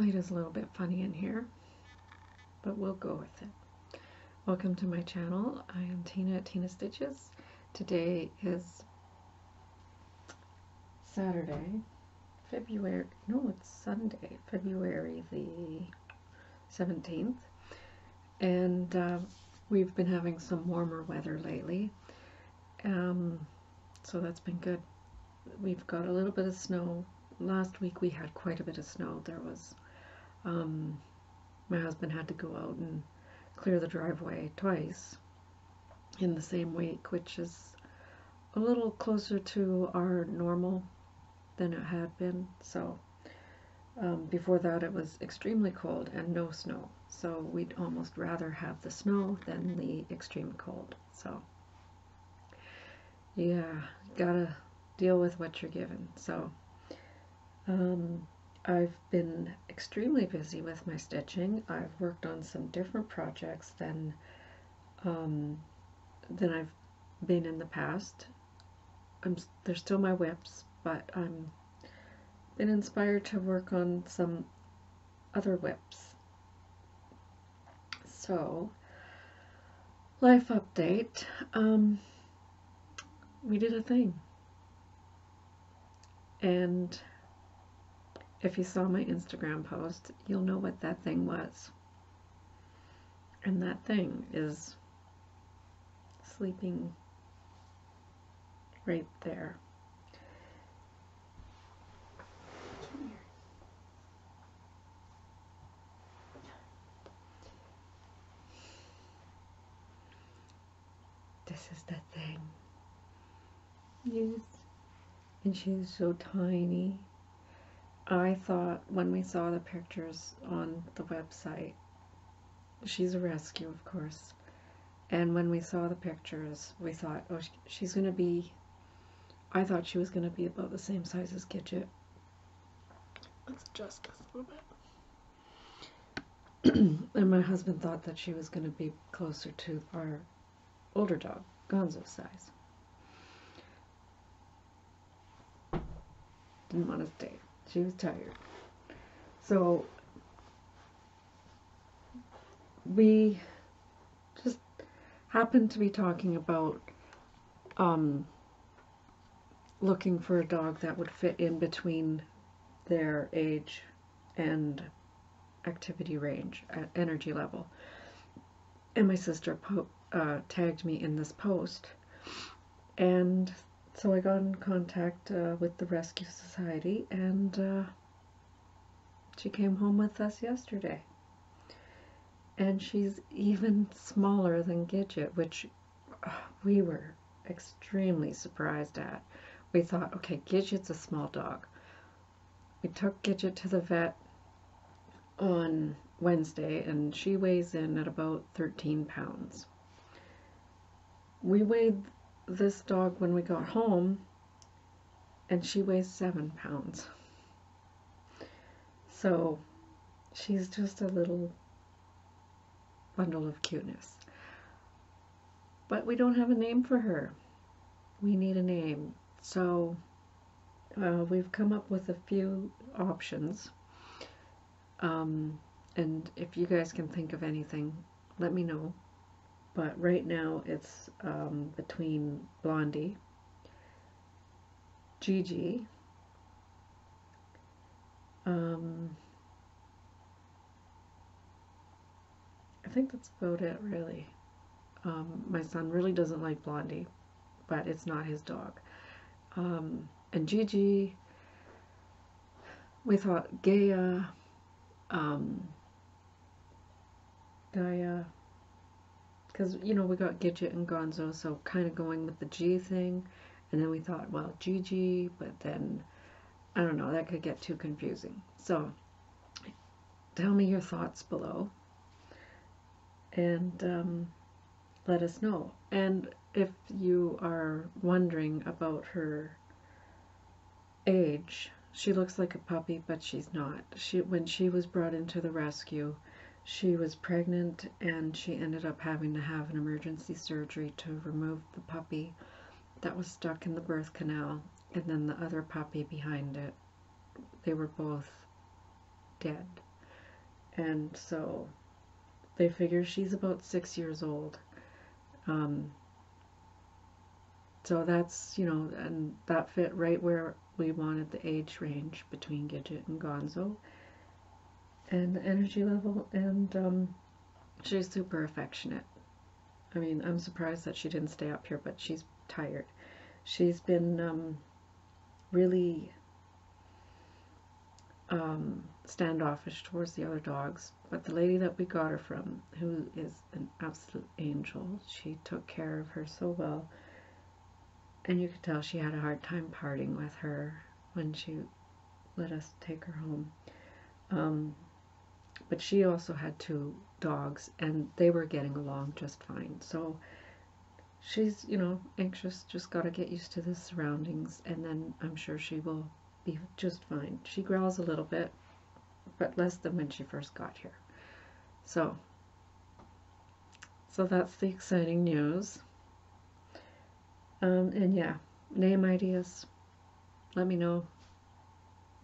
Light is a little bit funny in here, but we'll go with it. Welcome to my channel. I am Tina at Tina Stitches. Today is Saturday, it's Sunday, February the 17th, and we've been having some warmer weather lately, so that's been good. We've got a little bit of snow. Last week we had quite a bit of snow. There was, my husband had to go out and clear the driveway twice in the same week, which is a little closer to our normal than it had been. So before that it was extremely cold and no snow, so we'd almost rather have the snow than the extreme cold. So yeah, gotta deal with what you're given. So I've been extremely busy with my stitching. I've worked on some different projects than I've been in the past. They're still my whips, but I'm been inspired to work on some other whips. So, life update. We did a thing, and if you saw my Instagram post, you'll know what that thing was. And that thing is sleeping right there. This is the thing. Yes. And she's so tiny. I thought when we saw the pictures on the website, she's a rescue, of course, and when we saw the pictures, we thought, oh, she's going to be, I thought she was going to be about the same size as Gidget. Let's adjust this a little bit. And my husband thought that she was going to be closer to our older dog, Gonzo's size. Didn't want to stay. She was tired. So we just happened to be talking about looking for a dog that would fit in between their age and activity range, energy level. And my sister tagged me in this post, and so I got in contact with the Rescue Society, and she came home with us yesterday. And she's even smaller than Gidget, which we were extremely surprised at. We thought, okay, Gidget's a small dog. We took Gidget to the vet on Wednesday, and she weighs in at about 13 pounds. We weighed this dog when we got home, and she weighs 7 pounds. So she's just a little bundle of cuteness. But we don't have a name for her. We need a name. So we've come up with a few options. And if you guys can think of anything, let me know. But right now it's between Blondie, Gigi, I think that's about it, really. My son really doesn't like Blondie, but it's not his dog. And Gigi, we thought Gaia, Gaia, because, you know, we got Gidget and Gonzo, so kind of going with the G thing. And then we thought, well, Gigi, but then, I don't know, that could get too confusing. So, tell me your thoughts below, and let us know. And if you are wondering about her age, she looks like a puppy, but she's not. When she was brought into the rescue, she was pregnant, and she ended up having to have an emergency surgery to remove the puppy that was stuck in the birth canal, and then the other puppy behind it. They were both dead. and so they figure she's about 6 years old. So that's, you know, and that fit right where we wanted the age range between Gidget and Gonzo, and the energy level, and she's super affectionate. I mean, I'm surprised that she didn't stay up here, but she's tired. She's been really standoffish towards the other dogs, but the lady that we got her from, who is an absolute angel, she took care of her so well, and you could tell she had a hard time parting with her when she let us take her home. But she also had 2 dogs, and they were getting along just fine. So she's, you know, anxious, just got to get used to the surroundings, and then I'm sure she will be just fine. She growls a little bit, but less than when she first got here. So that's the exciting news. And yeah, name ideas, let me know.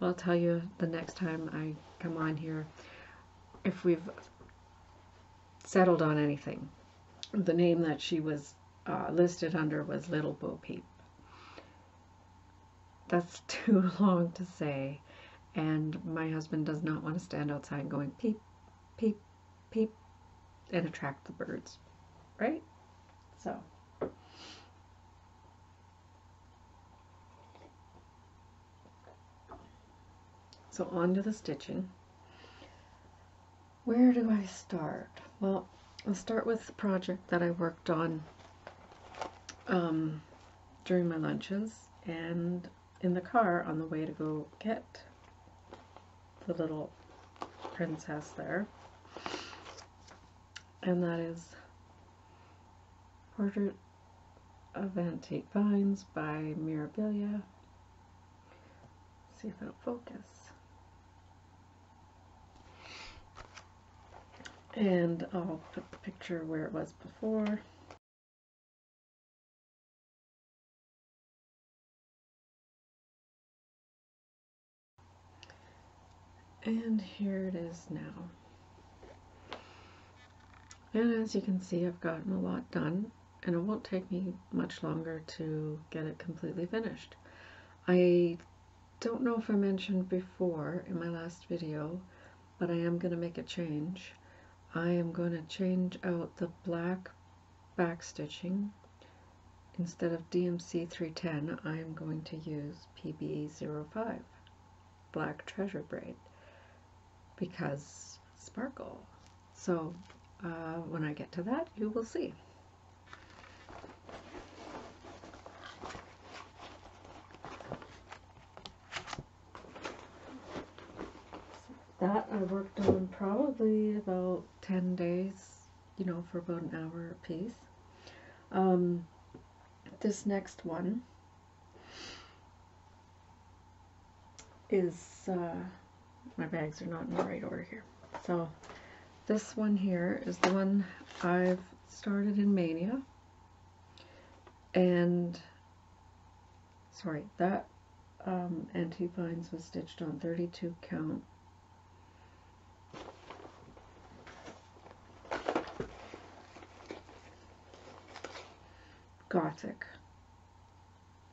I'll tell you the next time I come on here if we've settled on anything. The name that she was listed under was Little Bo Peep. That's too long to say, and my husband does not want to stand outside going peep, peep, peep, and attract the birds, right? So on to the stitching. Where do I start? Well, I'll start with the project that I worked on during my lunches and in the car on the way to go get the little princess there. And that is Portrait of Antique Vines by Mirabilia. See if it'll focus. And I'll put the picture where it was before. And here it is now. And as you can see, I've gotten a lot done, and it won't take me much longer to get it completely finished. I don't know if I mentioned before in my last video, but I am going to make a change. I am going to change out the black back stitching. Instead of DMC 310, I am going to use PB05 black treasure braid because sparkle. So when I get to that, you will see. That I worked on probably about 10 days, you know, for about an hour a piece. This next one is, my bags are not in the right order here. So this one here is the one I've started in Mania. And, sorry, that Antique Vines was stitched on 32 count. Gothic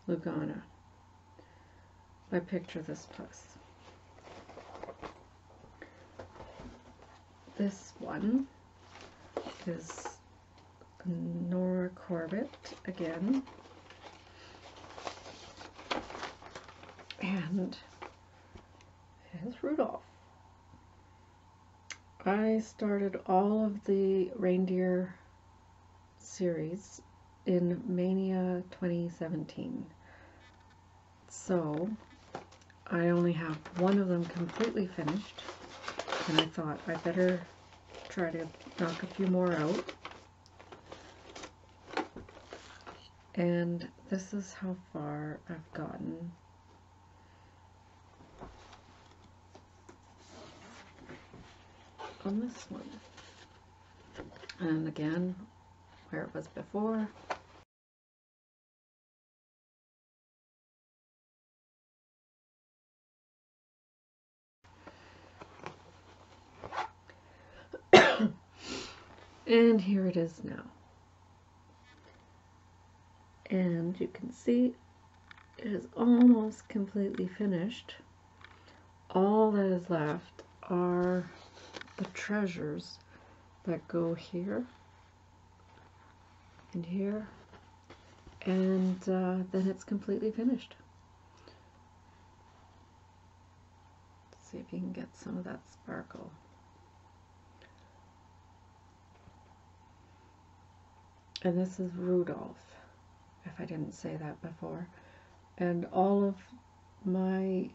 Lugana by Picture This Plus. This one is Nora Corbett again, and it is Rudolph. I started all of the reindeer series in Mania 2017, so I only have one of them completely finished, and I thought I better try to knock a few more out. And this is how far I've gotten. On this one. And again, where it was before. And here it is now. And you can see it is almost completely finished. All that is left are the treasures that go here and here, and then it's completely finished. Let's see if you can get some of that sparkle. And this is Rudolph, if I didn't say that before. And all of my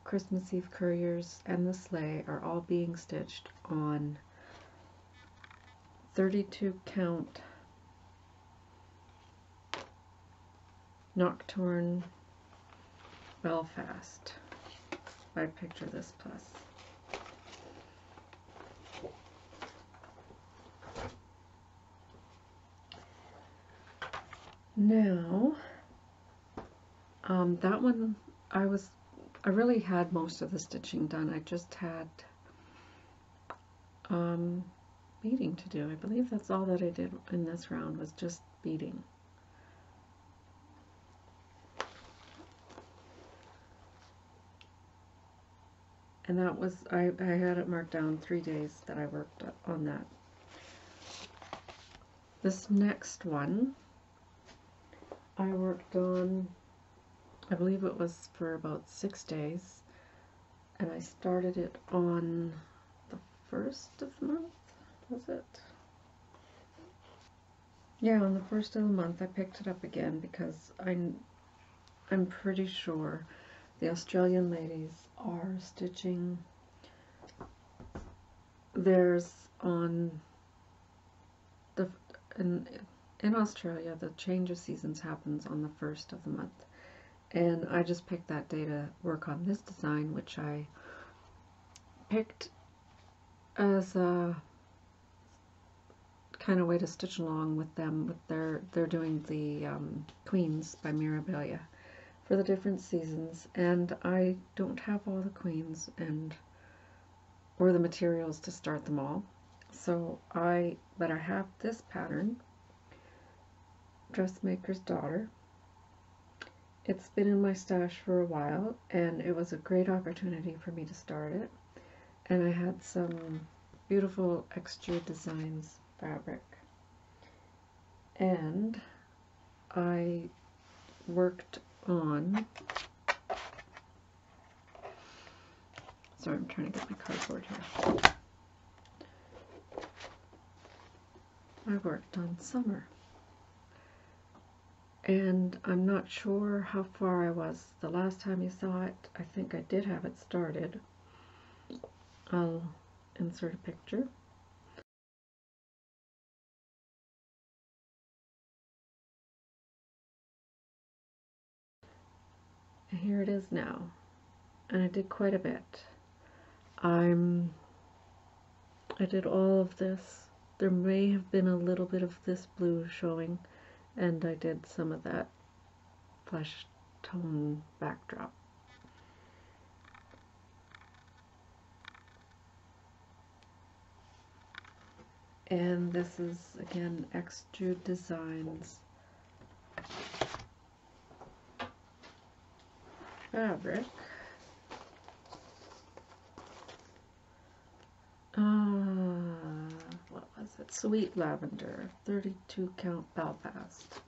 Christmas Eve couriers and the sleigh are all being stitched on 32 count Nocturne Belfast by Picture This Plus. Now, that one I really had most of the stitching done. I just had beading to do. I believe that's all that I did in this round, was just beading. And that was, I had it marked down 3 days that I worked on that. This next one I worked on, I believe it was for about 6 days, and I started it on the 1st of the month, was it? Yeah, on the 1st of the month I picked it up again because I'm pretty sure the Australian ladies are stitching theirs on the, in Australia the change of seasons happens on the 1st of the month. And I just picked that day to work on this design, which I picked as a kind of way to stitch along with them. With they're doing the Queens by Mirabilia for the different seasons, and I don't have all the queens or the materials to start them all. So but I have this pattern, Dressmaker's Daughter. It's been in my stash for a while, and it was a great opportunity for me to start it. And I had some beautiful extra designs fabric. And I worked on, sorry, I'm trying to get my cardboard here. I worked on Summer. And I'm not sure how far I was the last time you saw it. I think I did have it started. I'll insert a picture. And here it is now. And I did quite a bit. I did all of this. There may have been a little bit of this blue showing, and I did some of that flesh tone backdrop. And this is, again, Extra Designs fabric. What was it? Sweet Lavender, 32 count Belfast.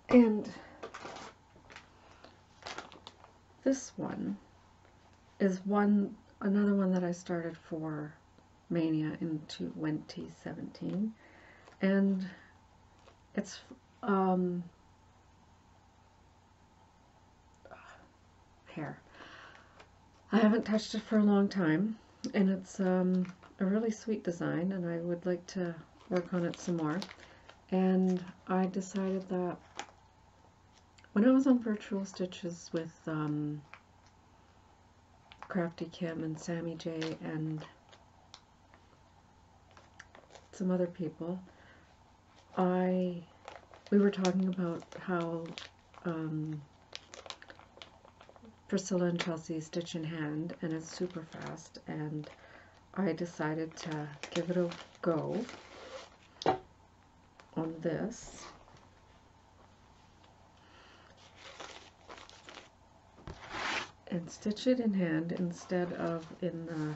And this one is another one that I started for Mania in 2017, and it's hair. I haven't touched it for a long time, and it's a really sweet design, and I would like to work on it some more. And I decided that when I was on virtual stitches with Crafty Kim and Sammy J and some other people, we were talking about how Priscilla and Chelsea Stitch in Hand, and it's super fast, and I decided to give it a go on this. And stitch it in hand instead of in the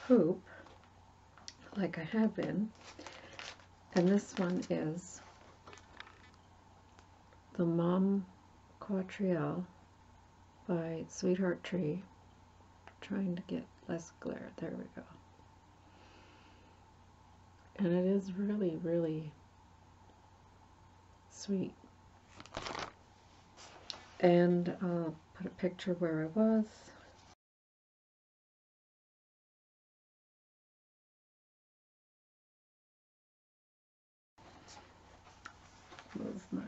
hoop like I had been. And this one is the Mom Quadrille by Sweetheart Tree. Trying to get less glare. There we go. And it is really, really sweet. And I'll put a picture where I was. Move my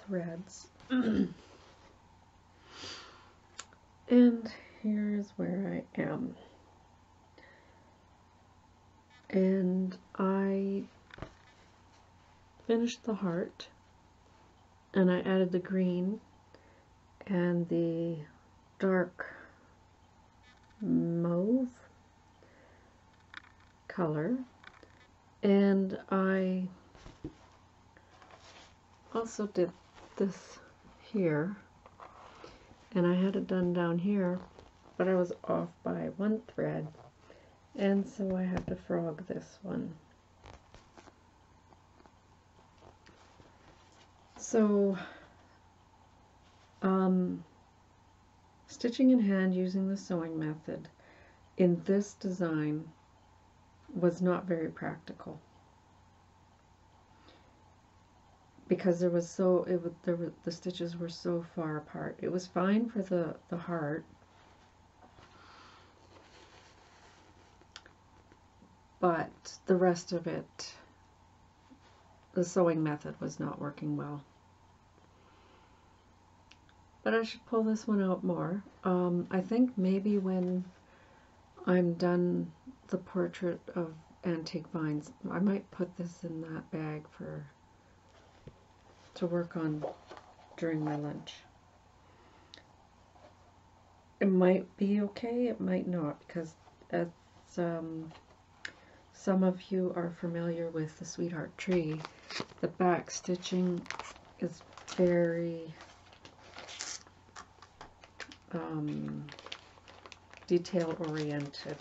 threads. And here's where I am. And I finished the heart, and I added the green and the dark mauve color, and I also did this here, and I had it done down here, but I was off by one thread, and so I had to frog this one. So stitching in hand using the sewing method in this design was not very practical, because there was the stitches were so far apart. It was fine for the heart, but the rest of it, the sewing method was not working well. But I should pull this one out more. I think maybe when I'm done the portrait of antique vines, I might put this in that bag to work on during my lunch. It might be okay, it might not, because as some of you are familiar with the Sweetheart Tree, the back stitching is very detail oriented.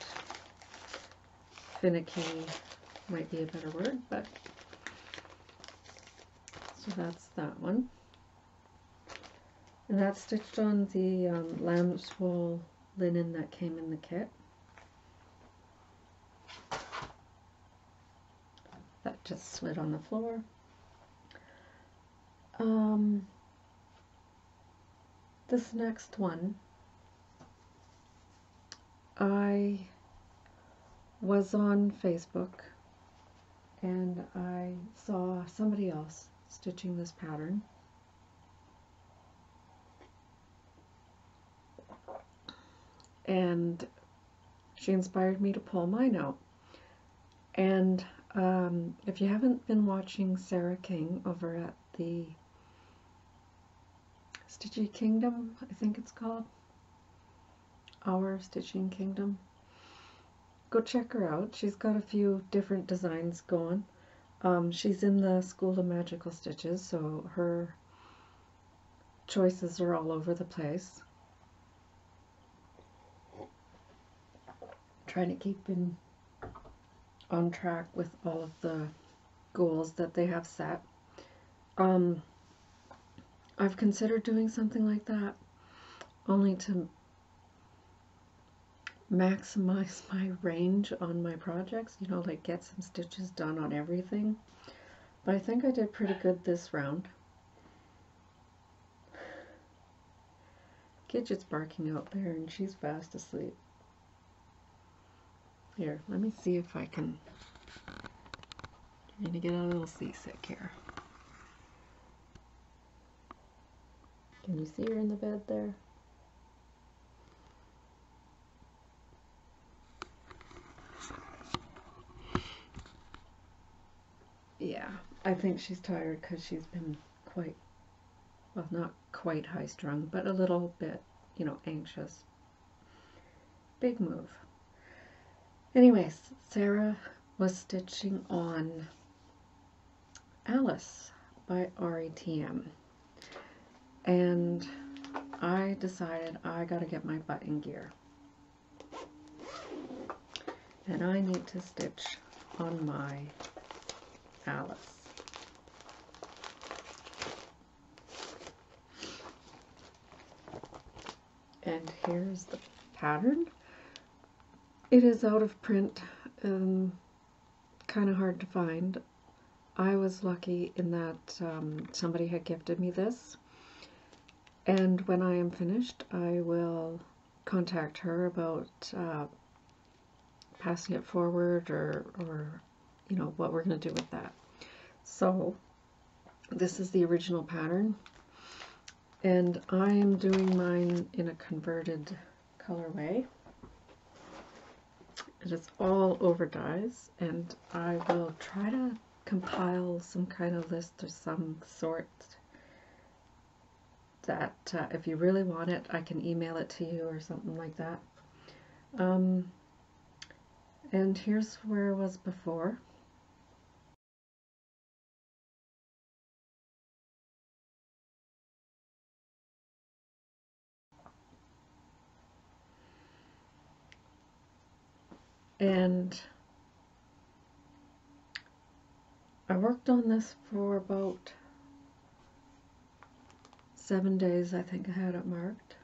Finicky might be a better word, but so that's that one. And that's stitched on the lamb's wool linen that came in the kit. That just slid on the floor. This next one, I was on Facebook and I saw somebody else stitching this pattern. And she inspired me to pull mine out. And if you haven't been watching Sarah King over at the Stitchy Kingdom, I think it's called, Our Stitching Kingdom, go check her out. She's got a few different designs going. She's in the School of Magical Stitches, so her choices are all over the place. Trying to keep on track with all of the goals that they have set. I've considered doing something like that, only to maximize my range on my projects, you know, like get some stitches done on everything. But I think I did pretty good this round. Gidget's barking out there and she's fast asleep. Here, let me see if I can. You're gonna get a little seasick here. Can you see her in the bed there? Yeah, I think she's tired because she's been quite, well, not quite high-strung, but a little bit, you know, anxious. Big move. Anyways, Sarah was stitching on Alice by AuryTm, and I decided I gotta get my butt in gear, and I need to stitch on my Alice. And here's the pattern. It is out of print, kind of hard to find. I was lucky in that somebody had gifted me this, and when I am finished I will contact her about passing it forward or you know what we're going to do with that. So this is the original pattern, and I am doing mine in a converted colorway. It is all over dyes, and I will try to compile some kind of list or some sort that if you really want it, I can email it to you or something like that. And here's where I was before. And I worked on this for about 7 days, I think I had it marked.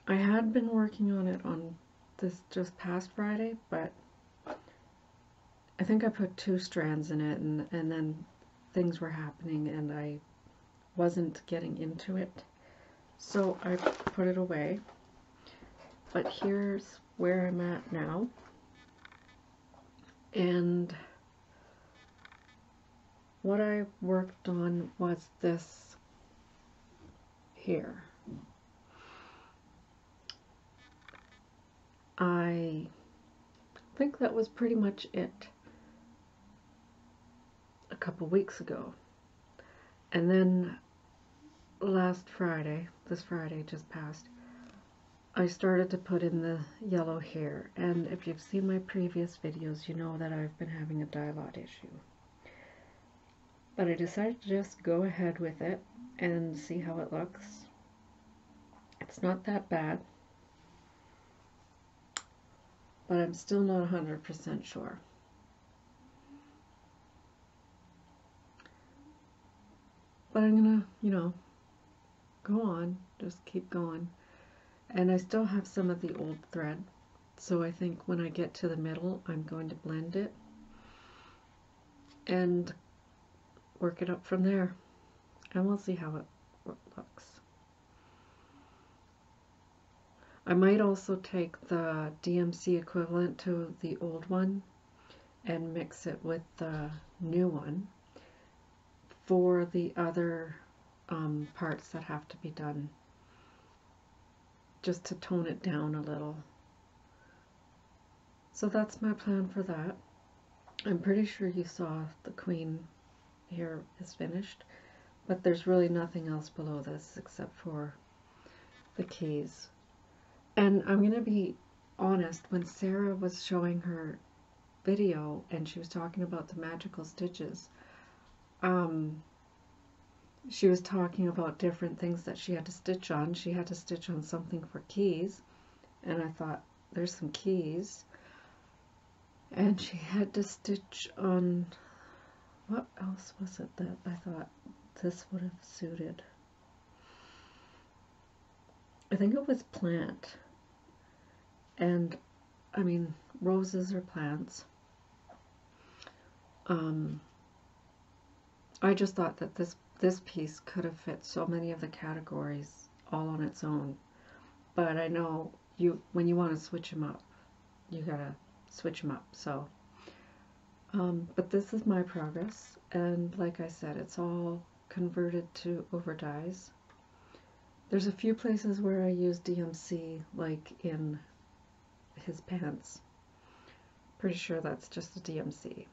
I had been working on it on this just past Friday, but I think I put 2 strands in it, and then things were happening and I wasn't getting into it, so I put it away. But here's where I'm at now, and what I worked on was this here. I think that was pretty much it a couple weeks ago, and then last Friday, this Friday just passed, I started to put in the yellow hair, and if you've seen my previous videos, you know that I've been having a dye lot issue. But I decided to just go ahead with it and see how it looks. It's not that bad, but I'm still not 100% sure. But I'm gonna, you know, go on, just keep going. And I still have some of the old thread, so I think when I get to the middle, I'm going to blend it and work it up from there, and we'll see how it looks. I might also take the DMC equivalent to the old one and mix it with the new one for the other parts that have to be done, just to tone it down a little. So that's my plan for that. I'm pretty sure you saw the queen here is finished, but there's really nothing else below this except for the keys. And I'm going to be honest, when Sarah was showing her video and she was talking about the magical stitches, she was talking about different things that she had to stitch on. She had to stitch on something for keys, and I thought, there's some keys. And she had to stitch on, what else was it that I thought this would have suited? I think it was plant. And I mean, roses are plants. I just thought that this piece could have fit so many of the categories all on its own. But I know when you want to switch them up, you gotta switch them up. So, but this is my progress, and like I said, it's all converted to over dyes. There's a few places where I use DMC, like in his pants. Pretty sure that's just a DMC.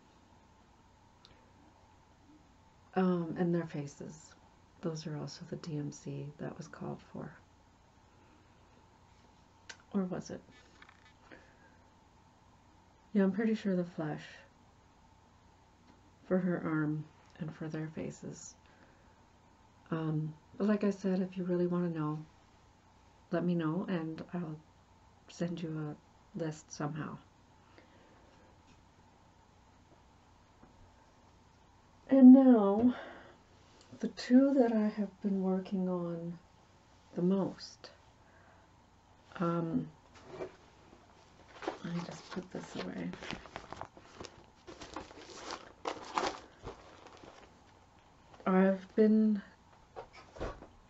and their faces. Those are also the DMC that was called for. Or was it? Yeah, I'm pretty sure the flesh for her arm and for their faces. But like I said, if you really want to know, let me know and I'll send you a list somehow. And now, the two that I have been working on the most. Let me just put this away. I've been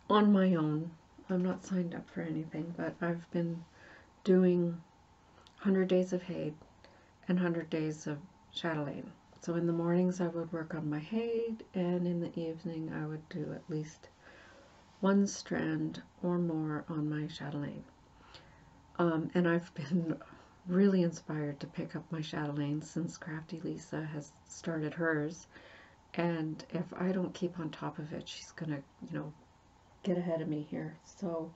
on my own. I'm not signed up for anything, but I've been doing 100 days of Hade and 100 days of Chatelaine. So in the mornings I would work on my Hade, and in the evening I would do at least one strand or more on my Chatelaine. And I've been really inspired to pick up my Chatelaine since Crafty Lisa has started hers. And if I don't keep on top of it, she's gonna, get ahead of me here. So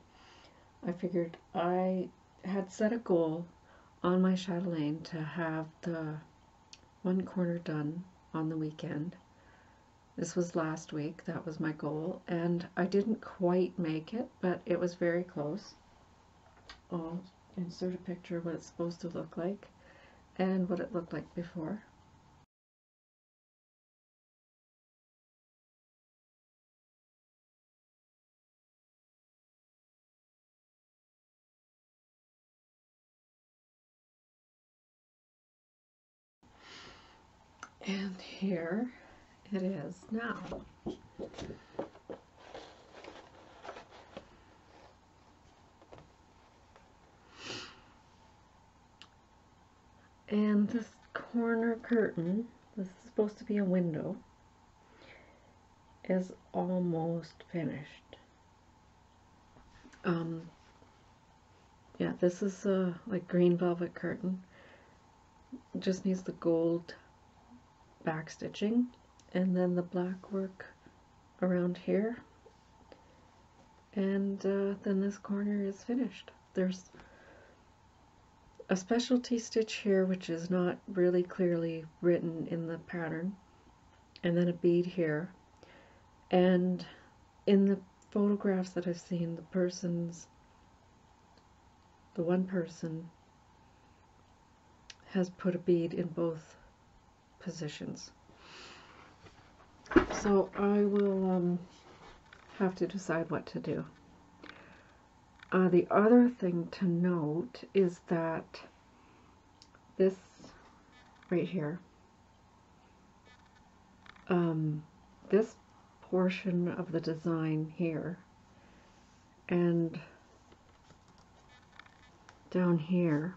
I figured I had set a goal on my Chatelaine to have the one corner done on the weekend. This was last week, that was my goal, and I didn't quite make it, but it was very close. I'll insert a picture of what it's supposed to look like and what it looked like before. And here it is now. And this corner curtain, this is supposed to be a window, is almost finished. Yeah, this is a like green velvet curtain. It just needs the gold back stitching and then the black work around here, and then this corner is finished. There's a specialty stitch here which is not really clearly written in the pattern, and then a bead here, and in the photographs that I've seen, the one person has put a bead in both positions. So I will have to decide what to do. The other thing to note is that this right here, this portion of the design here and down here,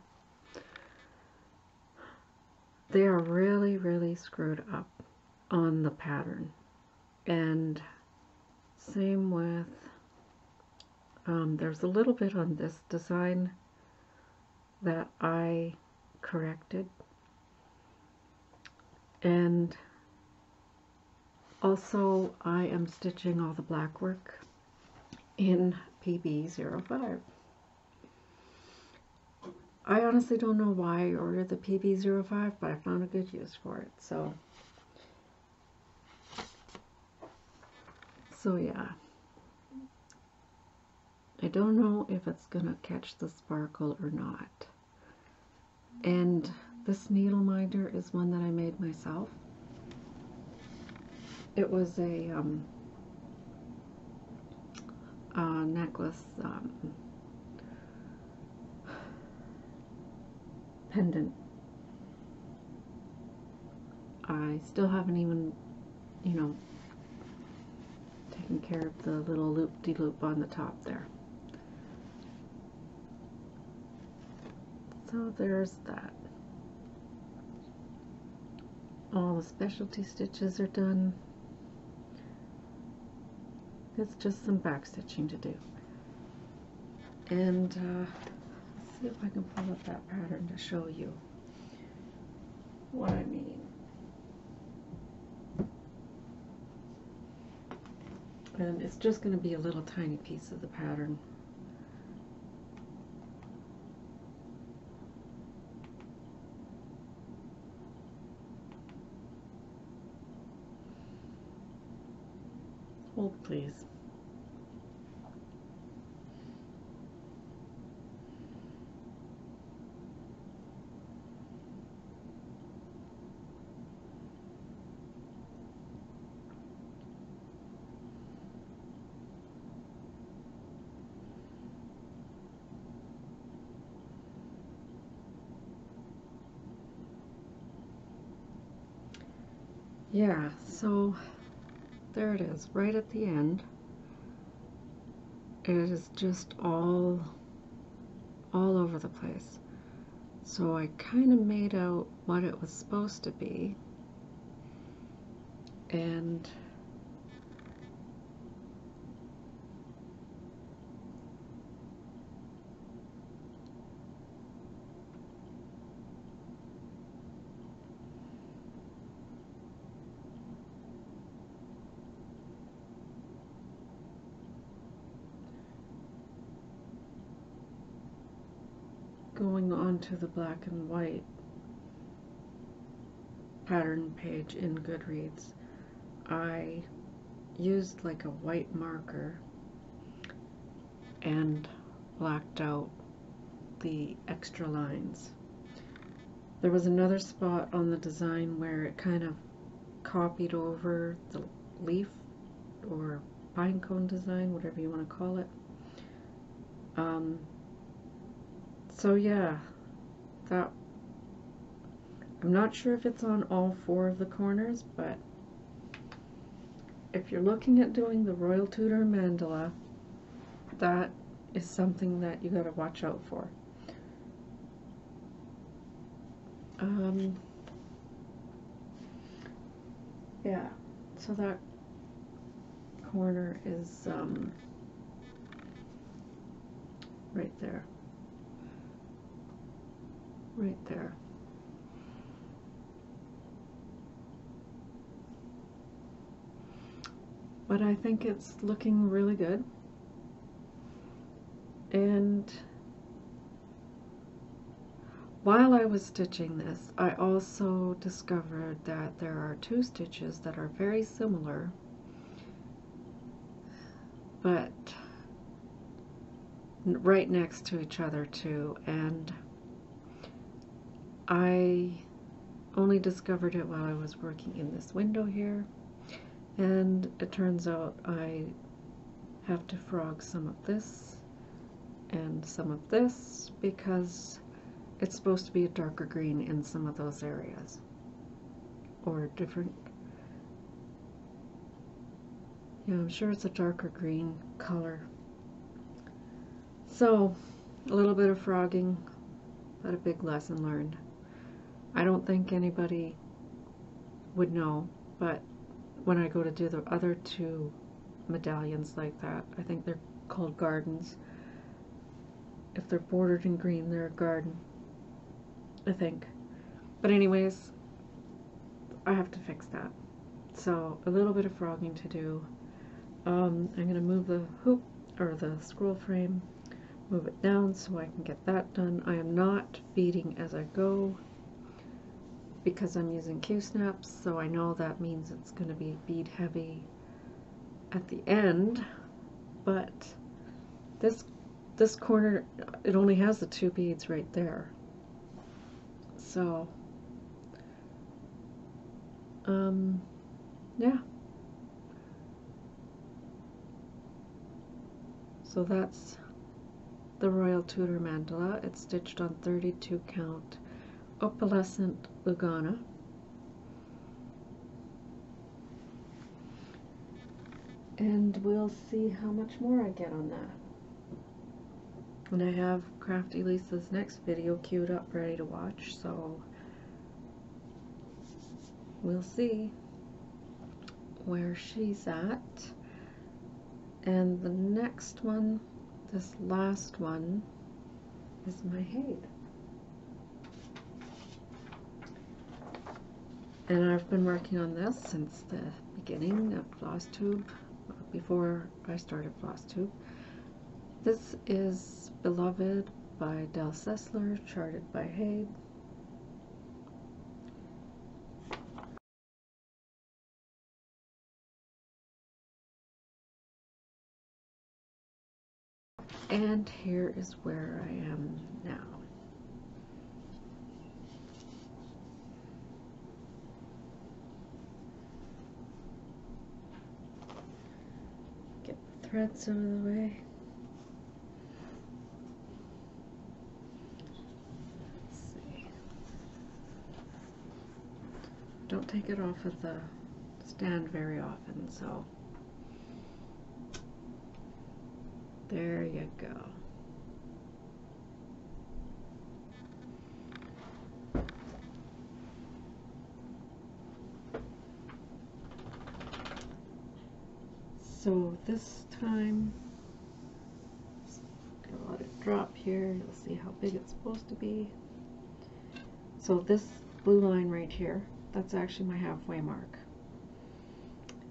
they are really, really screwed up on the pattern. And same with, there's a little bit on this design that I corrected. And also I am stitching all the black work in PB05. I honestly don't know why I ordered the PB05, but I found a good use for it. So yeah, I don't know if it's gonna catch the sparkle or not. And this needle minder is one that I made myself. It was a necklace pendant. I still haven't even, taken care of the little loop-de-loop on the top there. So there's that. All the specialty stitches are done. It's just some back stitching to do. And let's see if I can pull up that pattern to show you what I mean. And it's just going to be a little tiny piece of the pattern. Hold, please. Yeah, so there it is, right at the end. It is just all over the place. So I kind of made out what it was supposed to be, and going on to the black and white pattern page in Goodreads, I used like a white marker and blacked out the extra lines. There was another spot on the design where it kind of copied over the leaf or pine cone design, whatever you want to call it. So yeah, that, I'm not sure if it's on all 4 of the corners, but if you're looking at doing the Royal Tudor mandala, that is something that you gotta watch out for. Yeah, so that corner is right there. Right there. But I think it's looking really good. And while I was stitching this, I also discovered that there are 2 stitches that are very similar, but right next to each other too, and I only discovered it while I was working in this window here, and it turns out I have to frog some of this and some of this because it's supposed to be a darker green in some of those areas, or different. Yeah, I'm sure it's a darker green color. So a little bit of frogging, but a big lesson learned. I don't think anybody would know, but when I go to do the other 2 medallions like that, I think they're called gardens. If they're bordered in green, they're a garden, I think. But anyways, I have to fix that. So a little bit of frogging to do. I'm going to move the hoop, or the scroll frame, move it down so I can get that done. I am not beading as I go because I'm using Q-snaps, so I know that means it's going to be bead heavy at the end, but this corner, it only has the 2 beads right there. So yeah, so that's the Royal Tudor mandala. It's stitched on 32 count opalescent Lugana, and we'll see how much more I get on that. And I have Crafty Lisa's next video queued up ready to watch, so we'll see where she's at. And the next one, this last one, is my Haid. And I've been working on this since the beginning of Flosstube, before I started Flosstube. This is Beloved by Del Sessler, charted by Haid. And here is where I am now. Get the threads out of the way. Let's see. Don't take it off of the stand very often, so there you go. So this time, just gonna let it drop here. You'll see how big it's supposed to be. So this blue line right here, that's actually my halfway mark.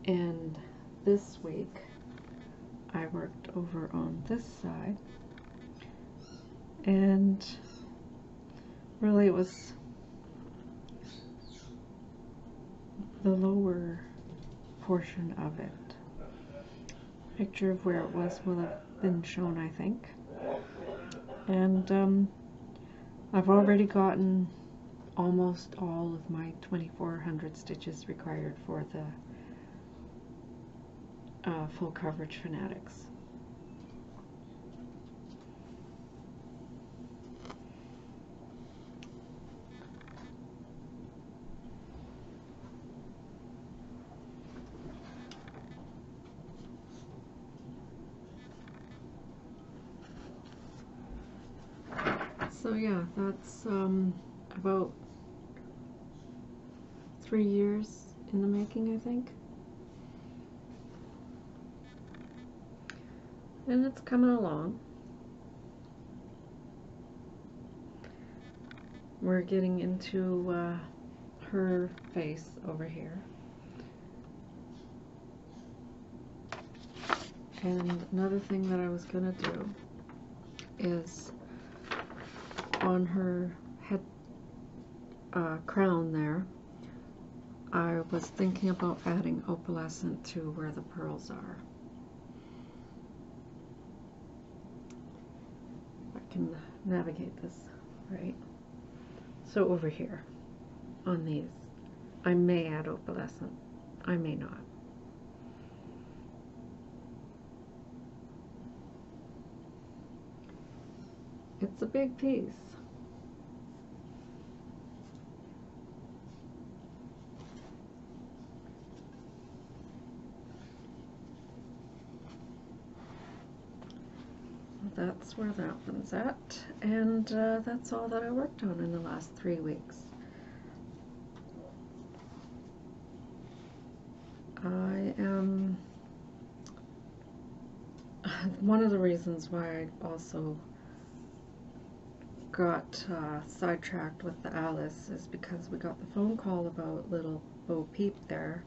And this week, I worked over on this side, and really it was the lower portion of it. Picture of where it was will have been shown, I think. And I've already gotten almost all of my 2400 stitches required for the full coverage fanatics. So yeah, that's about 3 years in the making, I think. And it's coming along. We're getting into her face over here. And another thing that I was gonna do is on her head crown there, I was thinking about adding opalescent to where the pearls are. I can navigate this right. So over here on these, I may add opalescent, I may not. It's a big piece. That's where that one's at, and that's all that I worked on in the last 3 weeks. I am one of the reasons why I also got sidetracked with the Alice is because we got the phone call about little Bo Peep there.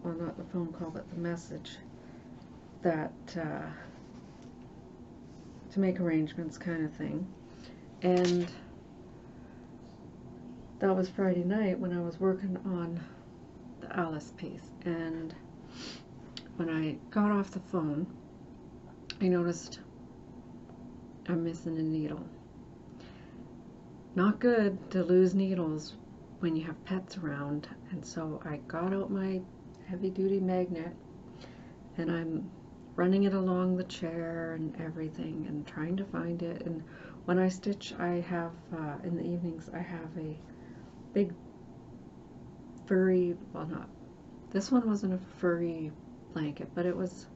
Well, not the phone call, but the message that to make arrangements kind of thing. And that was Friday night when I was working on the Alice piece. And when I got off the phone, I noticed I'm missing a needle. Not good to lose needles when you have pets around. And so I got out my heavy-duty magnet and I'm running it along the chair and everything and trying to find it. And when I stitch, I have in the evenings I have a big furry, well, not this one wasn't a furry blanket, but it was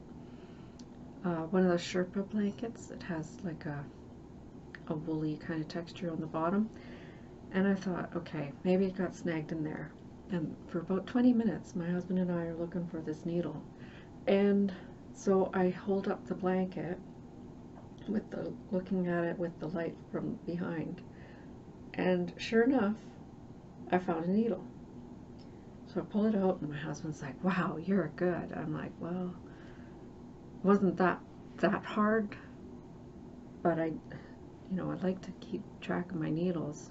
one of those Sherpa blankets. It has like a woolly kind of texture on the bottom, and I thought, okay, maybe it got snagged in there. And for about 20 minutes my husband and I are looking for this needle, and so I hold up the blanket with the looking at it with the light from behind, and sure enough I found a needle. So I pull it out, and my husband's like, wow, you're good. I'm like, well, it wasn't that hard, but I like to keep track of my needles.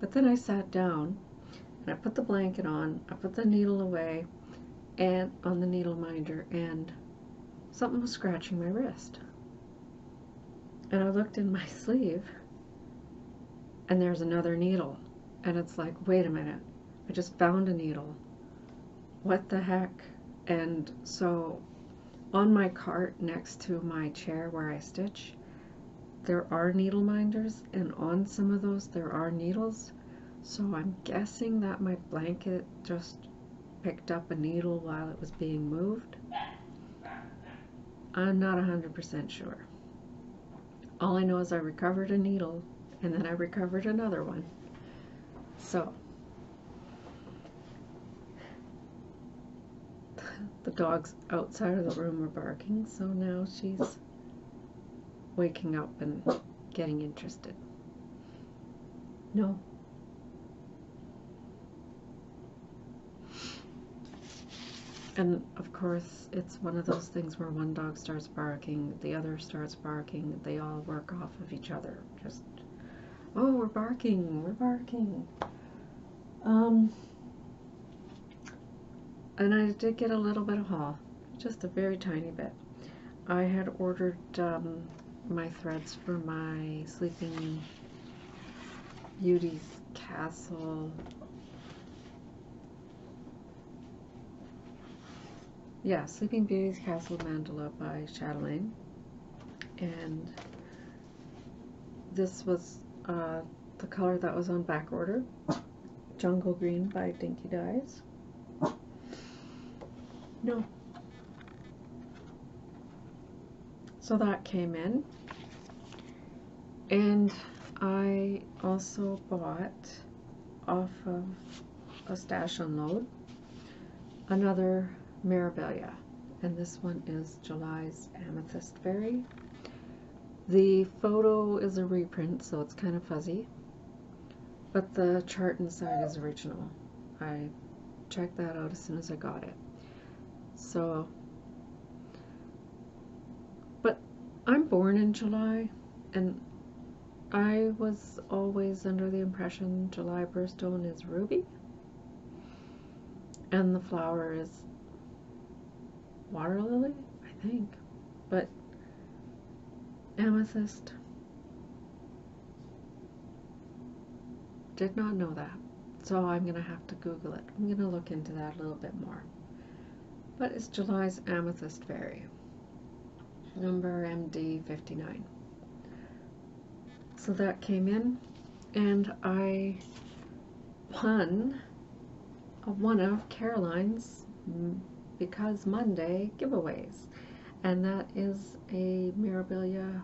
But then I sat down, and I put the blanket on, I put the needle away, and on the needle minder, and something was scratching my wrist. And I looked in my sleeve, and there's another needle. And it's like, wait a minute, I just found a needle. What the heck? And so on my cart next to my chair where I stitch, there are needle minders, and on some of those there are needles. So I'm guessing that my blanket just picked up a needle while it was being moved. I'm not 100% sure. All I know is I recovered a needle, and then I recovered another one. So the dogs outside of the room are barking, so now she's waking up and getting interested. No. And of course, it's one of those things where one dog starts barking, the other starts barking, they all work off of each other. Just, oh, we're barking, we're barking. And I did get a little bit of haul, just a very tiny bit. I had ordered my threads for my Sleeping Beauty's Castle. Yeah, Sleeping Beauty's Castle Mandala by Chatelaine. And this was the color that was on back order. Jungle Green by Dinky Dyes. No. So that came in. And I also bought off of a stash unload another Mirabilia, and this one is July's Amethyst Fairy. The photo is a reprint, so it's kind of fuzzy, but the chart inside is original. I checked that out as soon as I got it. So, but I'm born in July, and I was always under the impression July birthstone is ruby, and the flower is water lily, I think, but amethyst, did not know that, so I'm gonna have to Google it. I'm gonna look into that a little bit more. But it's July's Amethyst Fairy, number MD59. So that came in, and I won one of Caroline's Because Monday giveaways, and that is a Mirabilia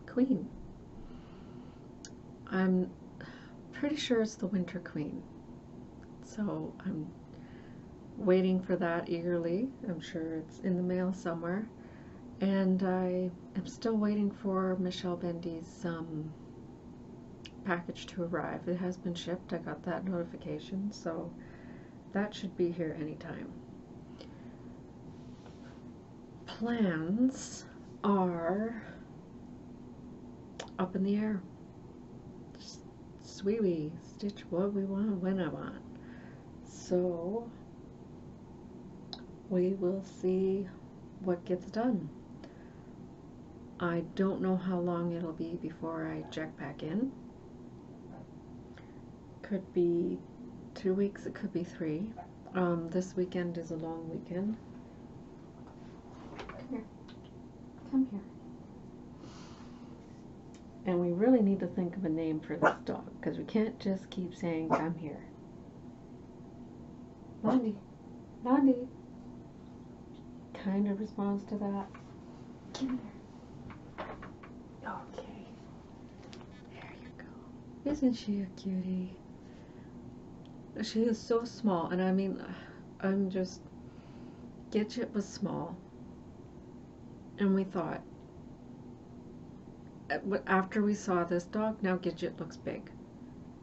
Queen. I'm pretty sure it's the Winter Queen, so I'm waiting for that eagerly. I'm sure it's in the mail somewhere, and I am still waiting for Michelle Bendy's package to arrive. It has been shipped. I got that notification, so that should be here anytime. Plans are up in the air. Sweetie, stitch what we want when I want. So we will see what gets done. I don't know how long it'll be before I check back in. Could be 2 weeks, it could be 3. This weekend is a long weekend. Come here. Come here. And we really need to think of a name for this dog, because we can't just keep saying, come here. Blondie. Blondie. Kind of responds to that. Come here. Okay. There you go. Isn't she a cutie? She is so small, and I mean, I'm just, Gidget was small, and we thought, after we saw this dog, now Gidget looks big.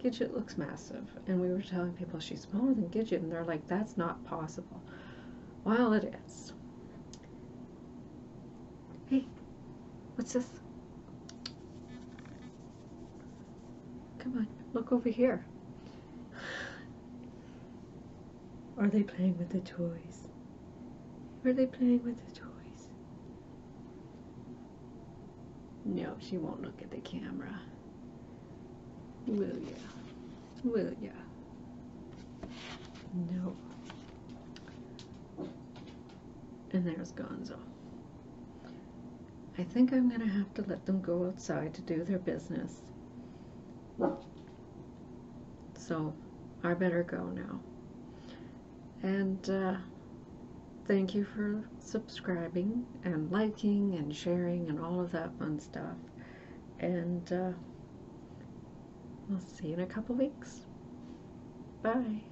Gidget looks massive. And we were telling people she's smaller than Gidget, and they're like, that's not possible. Well, it is. Hey, what's this? Come on, look over here. Are they playing with the toys? Are they playing with the toys? No, she won't look at the camera. Will ya? Will ya? No. And there's Gonzo. I think I'm gonna have to let them go outside to do their business. So I better go now. And thank you for subscribing and liking and sharing and all of that fun stuff. And we'll see you in a couple weeks. Bye.